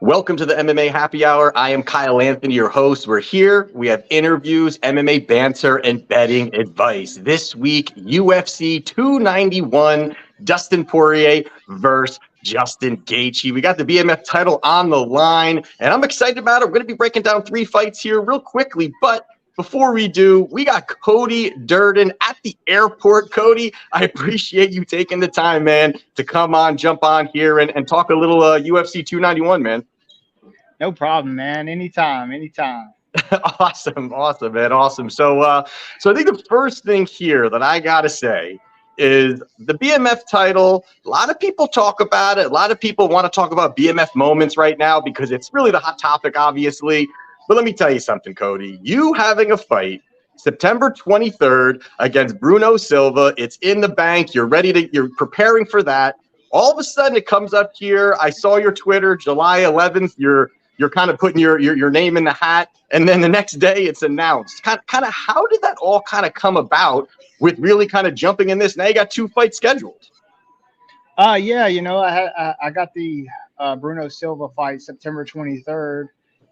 Welcome to the MMA Happy Hour. I am Kyle Anthony, your host. We're here. We have interviews, MMA banter, and betting advice. This week, UFC 291, Dustin Poirier versus Justin Gaethje. We got the BMF title on the line, and I'm excited about it. We're going to be breaking down 3 fights here real quickly, but before we do, we got Cody Durden at the airport. Cody, I appreciate you taking the time, man, to come on, jump on here and talk a little UFC 291, man. No problem, man. Anytime. Awesome, man. Awesome. So I think the first thing here that I got to say is the BMF title. A lot of people talk about it. A lot of people want to talk about BMF moments right now because it's really the hot topic, obviously. But let me tell you something, Cody. You having a fight September 23rd against Bruno Silva. It's in the bank. You're preparing for that. All of a sudden, it comes up here. I saw your Twitter, July 11th. You're kind of putting your name in the hat. And then the next day, it's announced. Kind of how did that all kind of come about with really kind of jumping in this? Now you got 2 fights scheduled. Yeah, I got the Bruno Silva fight September 23rd.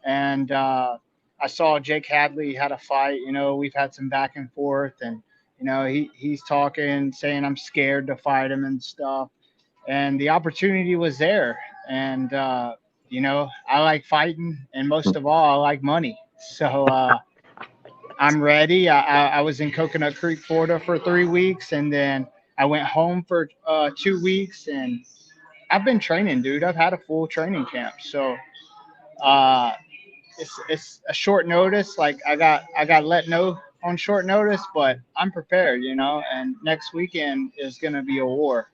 And I saw Jake Hadley had a fight. We've had some back and forth, and he's talking, saying I'm scared to fight him and stuff. And the opportunity was there. And I like fighting, and most of all, I like money. So I'm ready. I was in Coconut Creek, Florida for 3 weeks, and then I went home for 2 weeks, and I've been training, dude. I've had a full training camp. So it's a short notice. Like I got let know on short notice, but I'm prepared, and next weekend is going to be a war.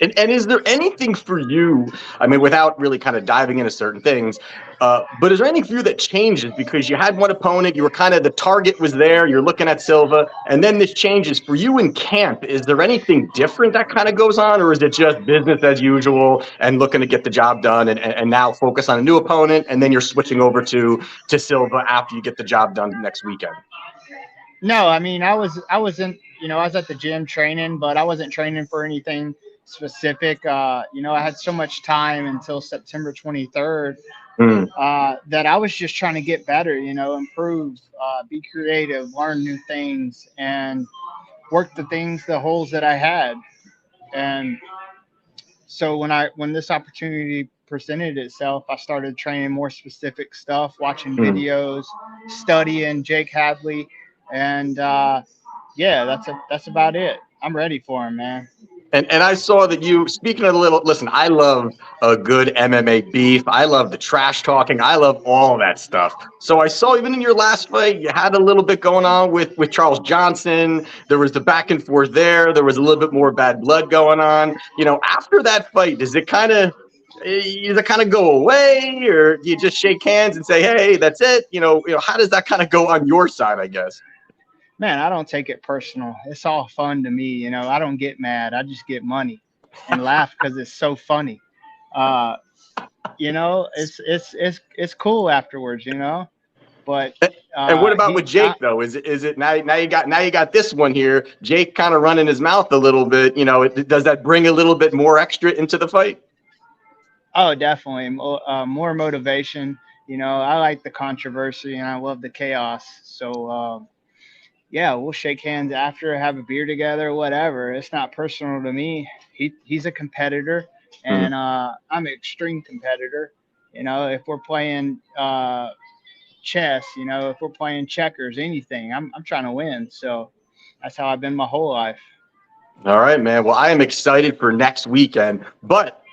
And is there anything for you, I mean, without really kind of diving into certain things, but is there anything for you that changes because you had one opponent, you were kind of, the target was there, you're looking at Silva, and then this changes for you in camp? Is there anything different that kind of goes on, or is it just business as usual and looking to get the job done and now focus on a new opponent, and then you're switching over to Silva after you get the job done next weekend? No, I mean, I was at the gym training, but I wasn't training for anything specific. I had so much time until September 23rd that I was just trying to get better, improve, be creative, learn new things, and work the holes that I had. And so when this opportunity presented itself, I started training more specific stuff, watching videos, studying Jake Hadley, and that's about it. I'm ready for him, man. And I saw that you, speaking of listen, I love a good MMA beef. I love the trash talking. I love all that stuff. So I saw even in your last fight, you had a little bit going on with Charles Johnson. There was the back and forth there. There was a little bit more bad blood going on. After that fight, does it kind of go away, or do you just shake hands and say, hey, that's it? How does that kind of go on your side, I guess? Man, I don't take it personal. It's all fun to me. I don't get mad. I just get money and laugh because it's so funny. It's cool afterwards, But and what about with Jake though? Is it now you got this one here, Jake kind of running his mouth a little bit, does that bring a little bit more extra into the fight? Oh, definitely. More motivation. I like the controversy and I love the chaos. So yeah, we'll shake hands after, have a beer together, whatever. It's not personal to me. He's a competitor, and I'm an extreme competitor. If we're playing chess, if we're playing checkers, anything, I'm trying to win. So that's how I've been my whole life. All right, man. Well, I am excited for next weekend, but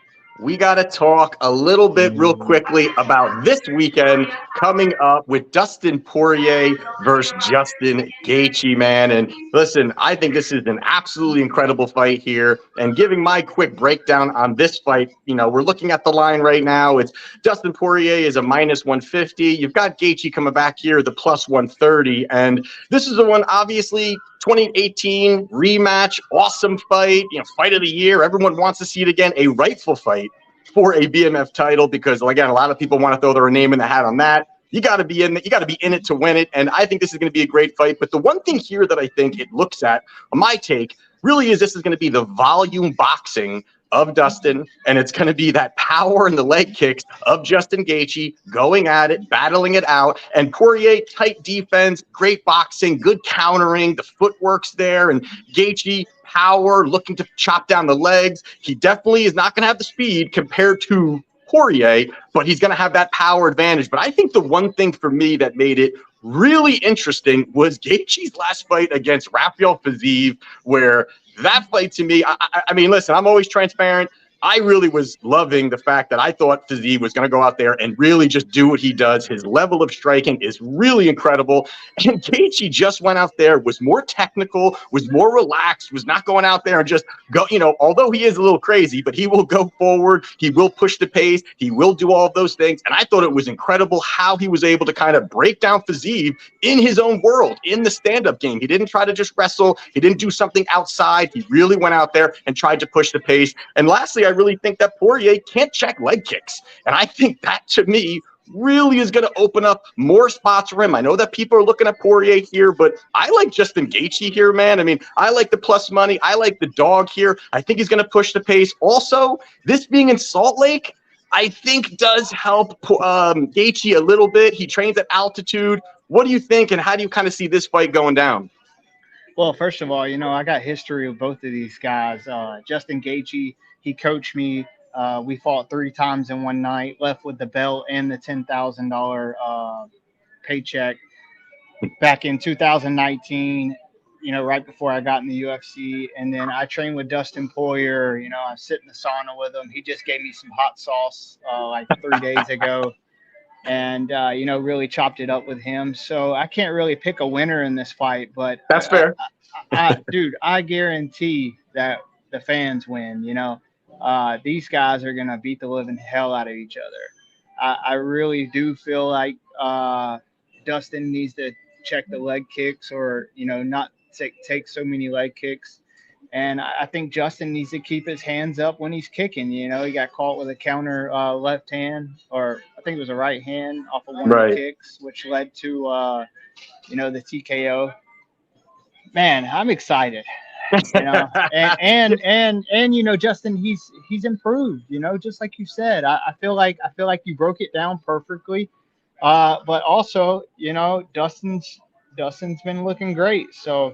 we got to talk a little bit real quickly about this weekend coming up with Dustin Poirier versus Justin Gaethje, man. And listen, I think this is an absolutely incredible fight here. And giving my quick breakdown on this fight, we're looking at the line right now. It's Dustin Poirier is a -150. You've got Gaethje coming back here, the +130. And this is the one, obviously, 2018 rematch, awesome fight, fight of the year. Everyone wants to see it again, a rightful fight for a BMF title because, again, a lot of people want to throw their name in the hat on that. You got to be in it. You got to be in it to win it. And I think this is going to be a great fight. But the one thing here that I think it looks at, my take, really is this is going to be the volume boxing of Dustin, and it's going to be that power and the leg kicks of Justin Gaethje going at it, battling it out. And Poirier, tight defense, great boxing, good countering, the footwork's there, and Gaethje, power, looking to chop down the legs. He definitely is not going to have the speed compared to Poirier, but he's going to have that power advantage. But I think the one thing for me that made it really interesting was Gaethje's last fight against Rafael Fiziev, where that fight to me, I mean, listen, I'm always transparent. I really was loving the fact that I thought Fiziev was going to go out there and really just do what he does. His level of striking is really incredible. And Gaethje just went out there, was more technical, was more relaxed, was not going out there and just go, you know, although he is a little crazy, but he will go forward. He will push the pace. He will do all of those things. And I thought it was incredible how he was able to kind of break down Fiziev in his own world, in the stand-up game. He didn't try to just wrestle. He didn't do something outside. He really went out there and tried to push the pace. And lastly, I really think that Poirier can't check leg kicks. And I think that, to me, really is going to open up more spots for him. I know that people are looking at Poirier here, but I like Justin Gaethje here, man. I mean, I like the plus money. I like the dog here. I think he's going to push the pace. Also, this being in Salt Lake, I think does help Gaethje a little bit. He trains at altitude. What do you think, and how do you kind of see this fight going down? Well, first of all, you know, I got history with both of these guys. Justin Gaethje, he coached me. We fought 3 times in one night, left with the belt and the $10,000 paycheck back in 2019, you know, right before I got in the UFC. And then I trained with Dustin Poirier. You know, I sit in the sauna with him. He just gave me some hot sauce like 3 days ago. And, you know, really chopped it up with him. So I can't really pick a winner in this fight, but that's fair. Dude, I guarantee that the fans win. You know, these guys are going to beat the living hell out of each other. I really do feel like Dustin needs to check the leg kicks, or, you know, not take so many leg kicks. And I think Justin needs to keep his hands up when he's kicking. You know, he got caught with a counter left hand, or I think it was a right hand off of one of the kicks, which led to, you know, the TKO. Man, I'm excited. You know, and you know, Justin, he's improved. You know, just like you said, I feel like you broke it down perfectly. But also, you know, Dustin's been looking great. So.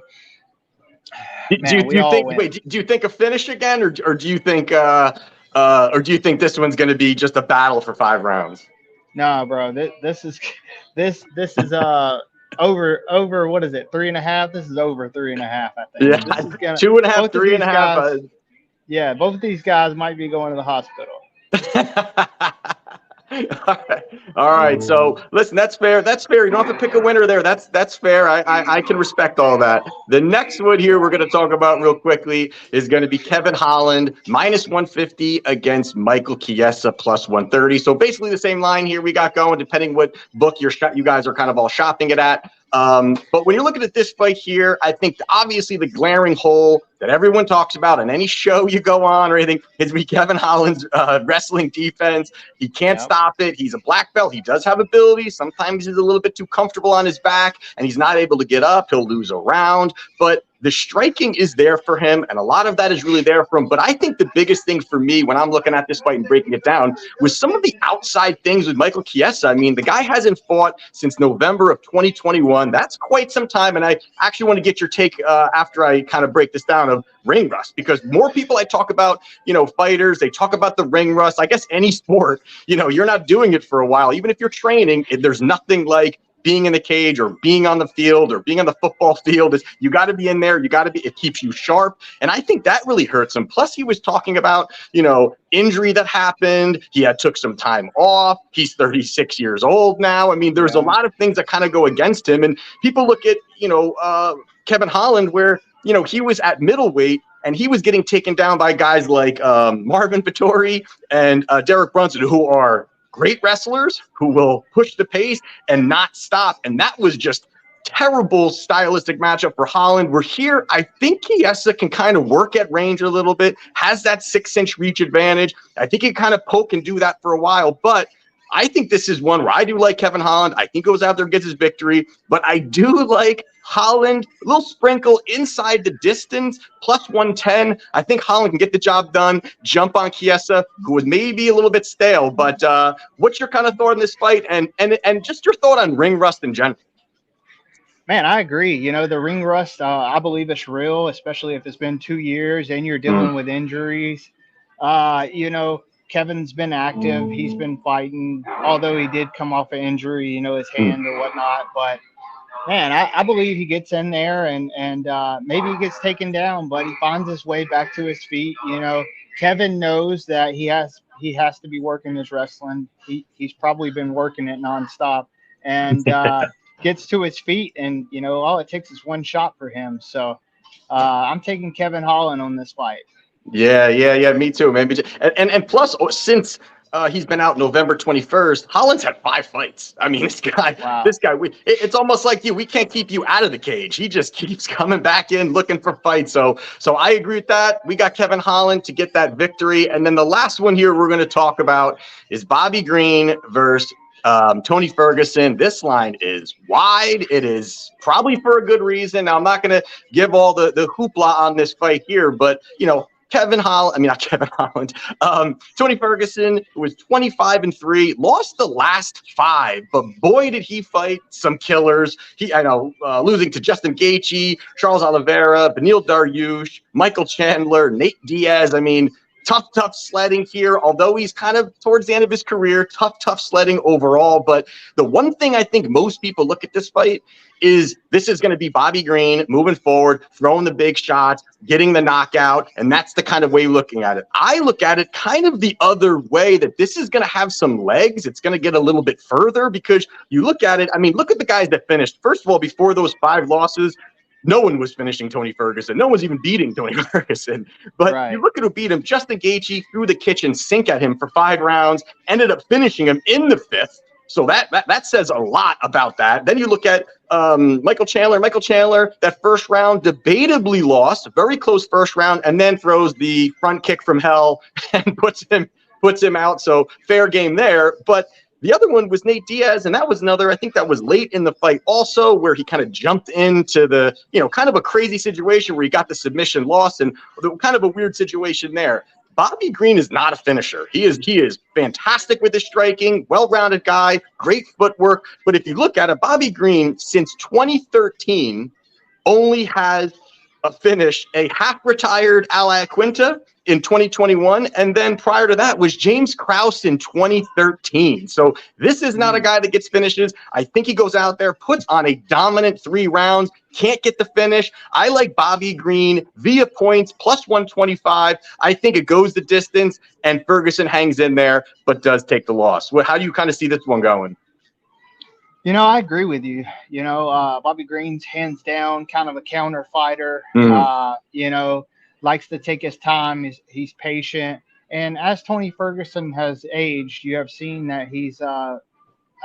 Do you think a finish again, or do you think this one's going to be just a battle for 5 rounds? No, bro. This is over. What is it? 3.5. This is over 3.5. I think. Yeah, this is 2.5, 3.5. Yeah, both of these guys might be going to the hospital. All right. So listen, that's fair. That's fair. You don't have to pick a winner there. That's fair. I can respect all that. The next one here we're going to talk about real quickly is going to be Kevin Holland -150 against Michael Chiesa +130. So basically the same line here we got going, depending what book you guys are kind of all shopping it at. But when you're looking at this fight here, I think obviously the glaring hole that everyone talks about on any show you go on or anything is Kevin Holland's wrestling defense. He can't stop it. He's a black belt. He does have ability. Sometimes he's a little bit too comfortable on his back and he's not able to get up. He'll lose a round. But the striking is there for him, and a lot of that is really there for him. But I think the biggest thing for me when I'm looking at this fight and breaking it down was some of the outside things with Michael Chiesa. I mean, the guy hasn't fought since November of 2021. That's quite some time, and I actually want to get your take after I kind of break this down of ring rust, because more people I talk about, you know, fighters, they talk about the ring rust. I guess any sport, you know, you're not doing it for a while. Even if you're training, there's nothing like being in the cage or being on the field or being on the football field. Is you got to be in there. You got to be, it keeps you sharp. And I think that really hurts him. Plus he was talking about, you know, injury that happened. He took some time off. He's 36 years old now. I mean, there's a lot of things that kind of go against him. And people look at, you know, Kevin Holland, where, you know, he was at middleweight and he was getting taken down by guys like Marvin Vettori and Derek Brunson, who are great wrestlers who will push the pace and not stop. And that was just terrible stylistic matchup for Holland. We're here. I think Chiesa can kind of work at range a little bit, has that 6-inch reach advantage. I think he kind of poke and do that for a while, but I think this is one where I do like Kevin Holland. I think goes out there and gets his victory, but I do like Holland, a little sprinkle inside the distance, plus 110. I think Holland can get the job done, jump on Chiesa, who was maybe a little bit stale. But what's your kind of thought on this fight, and just your thought on ring rust in general? Man, I agree. You know, the ring rust, I believe it's real, especially if it's been 2 years and you're dealing with injuries. You know, Kevin's been active. He's been fighting, although he did come off an injury, you know, his hand or whatnot. But, man, I believe he gets in there and maybe he gets taken down, but he finds his way back to his feet. You know, Kevin knows that he has to be working his wrestling. He's probably been working it nonstop. And gets to his feet, and you know, all it takes is one shot for him. So I'm taking Kevin Holland on this fight. Yeah, me too, man. And plus, since he's been out November 21st, Holland's had 5 fights. I mean, this guy, it's almost like we can't keep you out of the cage. He just keeps coming back in looking for fights. So I agree with that. We got Kevin Holland to get that victory. And then the last one here we're going to talk about is Bobby Green versus Tony Ferguson. This line is wide. It is probably for a good reason. Now, I'm not going to give all the hoopla on this fight here, but, you know, Tony Ferguson was 25-3, lost the last 5, but boy, did he fight some killers. Losing to Justin Gaethje, Charles Oliveira, Beneil Dariush, Michael Chandler, Nate Diaz. I mean, tough sledding here, although he's kind of towards the end of his career. Tough sledding overall. But the one thing I think most people look at this fight is this is going to be Bobby Green moving forward, throwing the big shots, getting the knockout, and that's the kind of way looking at it. I look at it kind of the other way, that this is going to have some legs. It's going to get a little bit further, because you look at it, I mean, look at the guys that finished. First of all, before those 5 losses, no one was finishing Tony Ferguson. No one's even beating Tony Ferguson. But you look at who beat him. Justin Gaethje threw the kitchen sink at him for 5 rounds, ended up finishing him in the 5th. So that says a lot about that. Then you look at Michael Chandler. Michael Chandler, that first round, debatably lost, a very close first round, and then throws the front kick from hell and puts him out. So fair game there. But the other one was Nate Diaz, and that was another, I think that was late in the fight also, where he kind of jumped into the, kind of a crazy situation where he got the submission loss, and kind of a weird situation there. Bobby Green is not a finisher. He is fantastic with his striking, well-rounded guy, great footwork. But if you look at it, Bobby Green, since 2013, only has a finish, a half-retired Al Quinta in 2021, and then prior to that was James Krause in 2013. So this is not a guy that gets finishes. I think he goes out there, puts on a dominant 3 rounds, can't get the finish. I like Bobby Green via points, plus 125. I think it goes the distance, and Ferguson hangs in there, but does take the loss. How do you kind of see this one going? You know, I agree with you. You know, Bobby Green's hands down kind of a counter fighter. Likes to take his time. He's patient. And as Tony Ferguson has aged, you have seen that he's I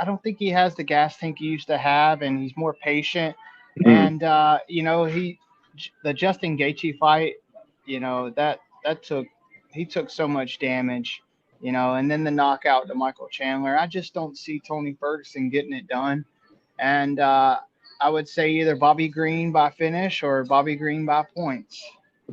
don't think he has the gas tank he used to have, and he's more patient. And the Justin Gaethje fight, he took so much damage, and then the knockout to Michael Chandler. I just don't see Tony Ferguson getting it done. And I would say either Bobby Green by finish or Bobby Green by points.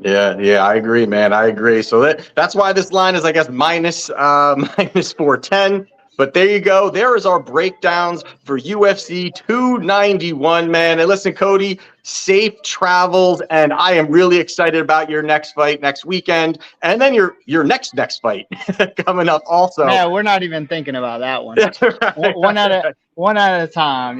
Yeah, I agree, man. I agree. So that's why this line is, I guess, minus 410. But there you go. There is our breakdowns for UFC 291, man. And listen, Cody, safe travels, and I am really excited about your next fight next weekend, and then your next fight coming up also. Yeah, we're not even thinking about that one. one at a time,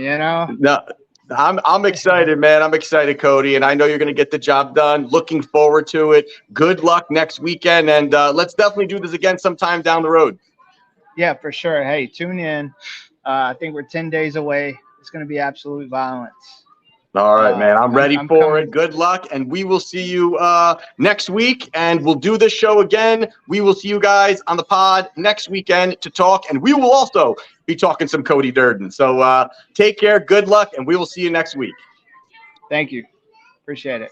No. I'm excited, man. I'm excited, Cody, and I know you're going to get the job done. Looking forward to it. Good luck next weekend, and let's definitely do this again sometime down the road. Yeah, for sure. Hey, tune in. I think we're 10 days away. It's going to be absolute violence. All right, man. I'm ready for it. Good luck, and we will see you next week, and we'll do this show again. We will see you guys on the pod next weekend to talk, and we will also be talking some Cody Durden. So take care, good luck, and we will see you next week. Thank you. Appreciate it.